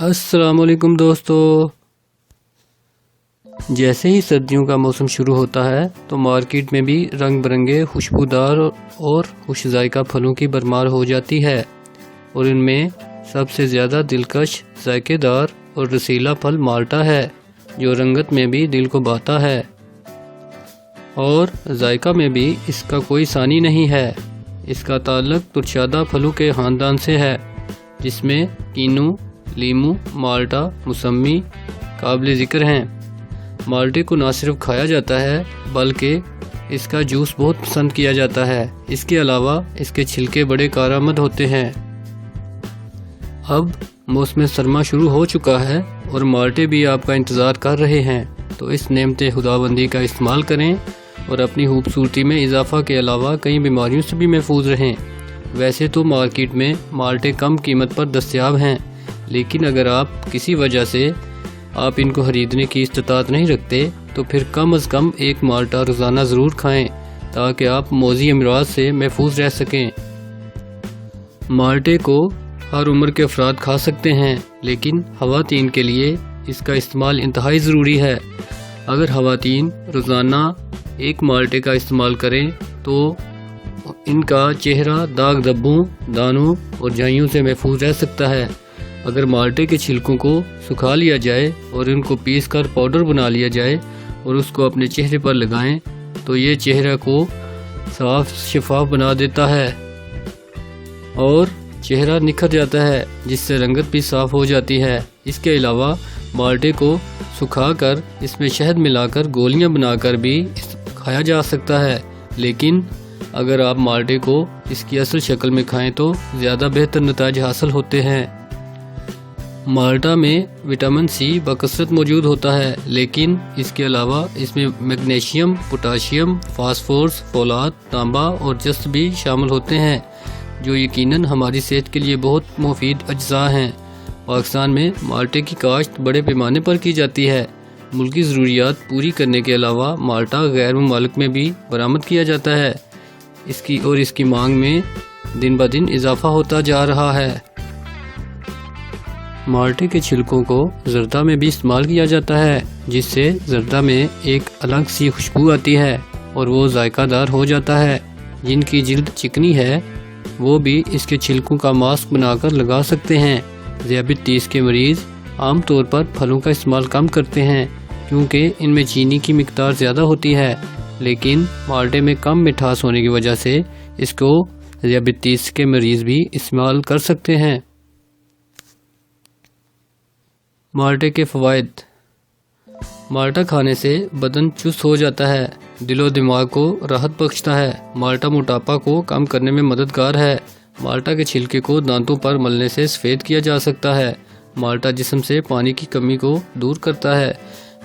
السلام علیکم دوستو، جیسے ہی سردیوں کا موسم شروع ہوتا ہے تو مارکیٹ میں بھی رنگ برنگے خوشبودار اور خوش ذائقہ پھلوں کی بھرمار ہو جاتی ہے، اور ان میں سب سے زیادہ دلکش، ذائقے دار اور رسیلا پھل مالٹا ہے، جو رنگت میں بھی دل کو بھاتا ہے اور ذائقہ میں بھی اس کا کوئی ثانی نہیں ہے۔ اس کا تعلق ترشادہ پھلوں کے خاندان سے ہے، جس میں کینو، لیمو، مالٹا، موسمی قابل ذکر ہیں۔ مالٹے کو نہ صرف کھایا جاتا ہے بلکہ اس کا جوس بہت پسند کیا جاتا ہے۔ اس کے علاوہ اس کے چھلکے بڑے کارآمد ہوتے ہیں۔ اب موسم سرما شروع ہو چکا ہے اور مالٹے بھی آپ کا انتظار کر رہے ہیں، تو اس نعمت خداوندی کا استعمال کریں اور اپنی خوبصورتی میں اضافہ کے علاوہ کئی بیماریوں سے بھی محفوظ رہیں۔ ویسے تو مارکیٹ میں مالٹے کم قیمت پر دستیاب ہیں، لیکن اگر آپ کسی وجہ سے ان کو خریدنے کی استطاعت نہیں رکھتے تو پھر کم از کم ایک مالٹا روزانہ ضرور کھائیں تاکہ آپ موذی امراض سے محفوظ رہ سکیں۔ مالٹے کو ہر عمر کے افراد کھا سکتے ہیں، لیکن خواتین کے لیے اس کا استعمال انتہائی ضروری ہے۔ اگر خواتین روزانہ ایک مالٹے کا استعمال کریں تو ان کا چہرہ داغ دھبوں، دانوں اور جھائیوں سے محفوظ رہ سکتا ہے۔ اگر مالٹے کے چھلکوں کو سکھا لیا جائے اور ان کو پیس کر پاؤڈر بنا لیا جائے اور اس کو اپنے چہرے پر لگائیں تو یہ چہرہ کو صاف شفاف بنا دیتا ہے اور چہرہ نکھر جاتا ہے، جس سے رنگت بھی صاف ہو جاتی ہے۔ اس کے علاوہ مالٹے کو سکھا کر اس میں شہد ملا کر گولیاں بنا کر بھی کھایا جا سکتا ہے، لیکن اگر آپ مالٹے کو اس کی اصل شکل میں کھائیں تو زیادہ بہتر نتائج حاصل ہوتے ہیں۔ مالٹا میں وٹامن سی بکثرت موجود ہوتا ہے، لیکن اس کے علاوہ اس میں میگنیشیم، پوٹاشیم، فاسفورس، فولاد، تانبا اور جست بھی شامل ہوتے ہیں، جو یقیناً ہماری صحت کے لیے بہت مفید اجزاء ہیں۔ پاکستان میں مالٹے کی کاشت بڑے پیمانے پر کی جاتی ہے۔ ملکی ضروریات پوری کرنے کے علاوہ مالٹا غیر ممالک میں بھی برآمد کیا جاتا ہے، اس کی مانگ میں دن بدن اضافہ ہوتا جا رہا ہے۔ مالٹے کے چھلکوں کو زردہ میں بھی استعمال کیا جاتا ہے، جس سے زردہ میں ایک الگ سی خوشبو آتی ہے اور وہ ذائقہ دار ہو جاتا ہے۔ جن کی جلد چکنی ہے وہ بھی اس کے چھلکوں کا ماسک بنا کر لگا سکتے ہیں۔ ذیابیطس کے مریض عام طور پر پھلوں کا استعمال کم کرتے ہیں کیونکہ ان میں چینی کی مقدار زیادہ ہوتی ہے، لیکن مالٹے میں کم مٹھاس ہونے کی وجہ سے اس کو ذیابیطس کے مریض بھی استعمال کر سکتے ہیں۔ مالٹے کے فوائد۔ مالٹا کھانے سے بدن چست ہو جاتا ہے، دل و دماغ کو راحت بخشتا ہے۔ مالٹا موٹاپا کو کم کرنے میں مددگار ہے۔ مالٹا کے چھلکے کو دانتوں پر ملنے سے سفید کیا جا سکتا ہے۔ مالٹا جسم سے پانی کی کمی کو دور کرتا ہے۔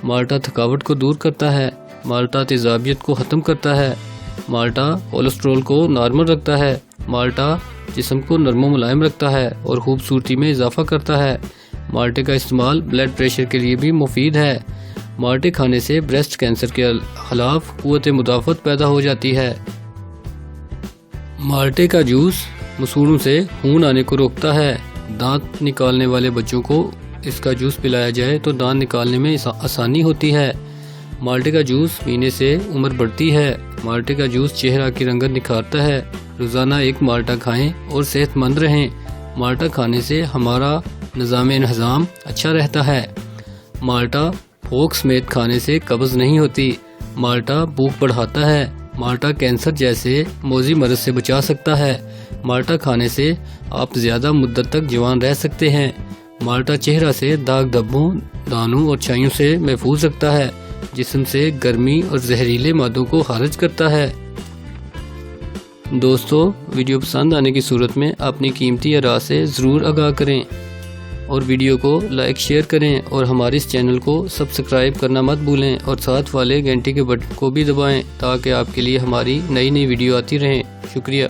مالٹا تھکاوٹ کو دور کرتا ہے۔ مالٹا تیزابیت کو ختم کرتا ہے۔ مالٹا کولیسٹرول کو نارمل رکھتا ہے۔ مالٹا جسم کو نرم و ملائم رکھتا ہے اور خوبصورتی میں اضافہ کرتا ہے۔ مالٹے کا استعمال بلڈ پریشر کے لیے بھی مفید ہے۔ مالٹے کھانے سے بریسٹ کینسر کے خلاف قوت مدافعت پیدا ہو جاتی ہے۔ مالٹے کا جوس مسوڑوں سے خون آنے کو روکتا ہے۔ دانت نکالنے والے بچوں کو اس کا جوس پلایا جائے تو دانت نکالنے میں آسانی ہوتی ہے۔ مالٹے کا جوس پینے سے عمر بڑھتی ہے۔ مالٹے کا جوس چہرہ کی رنگت نکھارتا ہے۔ روزانہ ایک مالٹا کھائیں اور صحت مند رہیں۔ مالٹا کھانے سے ہمارا نظام انہضام اچھا رہتا ہے۔ مالٹا پھوک سمیت کھانے سے قبض نہیں ہوتی۔ مالٹا بھوک بڑھاتا ہے۔ مالٹا کینسر جیسے موذی مرض سے بچا سکتا ہے۔ مالٹا کھانے سے آپ زیادہ مدت تک جوان رہ سکتے ہیں۔ مالٹا چہرہ سے داغ دھبوں، دانوں اور چھائیوں سے محفوظ رکھتا ہے۔ جسم سے گرمی اور زہریلے مادوں کو خارج کرتا ہے۔ دوستو، ویڈیو پسند آنے کی صورت میں اپنی قیمتی آراء سے ضرور آگاہ کریں اور ویڈیو کو لائک شیئر کریں اور ہمارے اس چینل کو سبسکرائب کرنا مت بھولیں اور ساتھ والے گھنٹی کے بٹن کو بھی دبائیں تاکہ آپ کے لیے ہماری نئی ویڈیو آتی رہیں۔ شکریہ۔